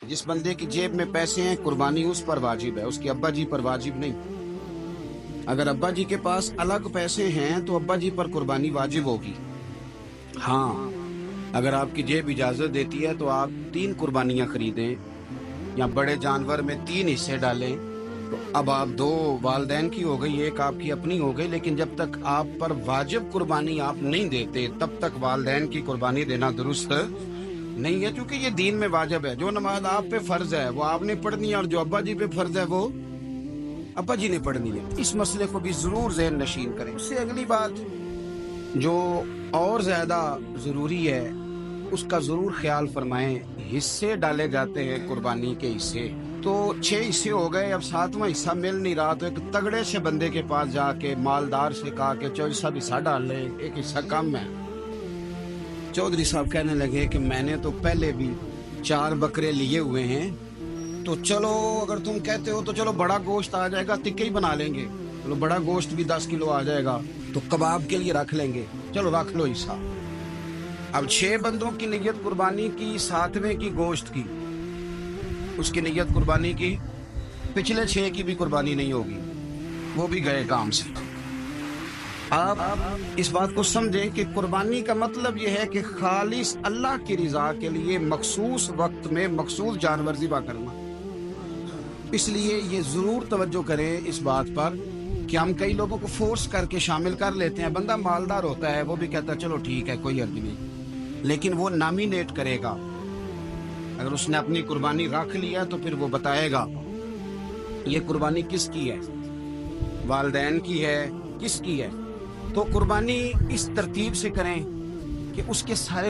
जिस बंदे की जेब में पैसे हैं कुर्बानी उस पर वाजिब है, उसके अब्बा जी पर वाजिब नहीं। अगर अब्बा जी के पास अलग पैसे हैं तो अब्बा जी पर कुर्बानी वाजिब होगी। हाँ, अगर आपकी जेब इजाजत देती है तो आप 3 कुर्बानियां खरीदें या बड़े जानवर में 3 हिस्से डालें। तो अब आप 2 वालदैन की हो गई, एक आपकी अपनी हो गई, लेकिन जब तक आप पर वाजिब कुर्बानी आप नहीं देते तब तक वालदैन की कुर्बानी देना दुरुस्त नहीं है, क्योंकि ये दीन में वाजिब है। जो नमाज आप पे फर्ज है वो आपने पढ़नी है और जो अब्बा जी पे फर्ज है वो अब्बा जी ने पढ़नी है। इस मसले को भी जरूर ज़हन नशीन करें। उससे अगली बात जो और ज्यादा जरूरी है उसका जरूर ख्याल फरमाएं। हिस्से डाले जाते हैं कुर्बानी के हिस्से, तो 6 हिस्से हो गए, अब 7वां हिस्सा मिल नहीं रहा, तो एक तगड़े से बंदे के पास जाके मालदार से कहा कि चौधरी साहब हिस्सा डाल ले, एक हिस्सा कम है। चौधरी साहब कहने लगे कि मैंने तो पहले भी 4 बकरे लिए हुए हैं, तो चलो अगर तुम कहते हो तो चलो बड़ा गोश्त आ जाएगा, टिक्के ही बना लेंगे, चलो बड़ा गोश्त भी 10 किलो आ जाएगा तो कबाब के लिए रख लेंगे, चलो रख लो हिस्सा। अब 6 बंदों की नियत कुर्बानी की, 7वें की गोश्त की, उसकी नियत कुर्बानी की, पिछले 6 की भी कुर्बानी नहीं होगी, वो भी गए काम से। आप इस बात को समझें कि कुर्बानी का मतलब यह है कि खालिस अल्लाह की रज़ा के लिए मखसूस वक्त में मखसूस जानवर ज़िबा करना। इसलिए ये ज़रूर तवज्जो करें इस बात पर कि हम कई लोगों को फोर्स करके शामिल कर लेते हैं। बंदा मालदार होता है, वो भी कहता है चलो ठीक है कोई अर्ज नहीं, लेकिन वो नॉमिनेट करेगा। अगर उसने अपनी कुर्बानी रख लिया तो फिर वो बताएगा ये कुर्बानी किसकी है, वालदैन की है, किसकी है। तो कुर्बानी इस तरतीब से करें कि उसके सारे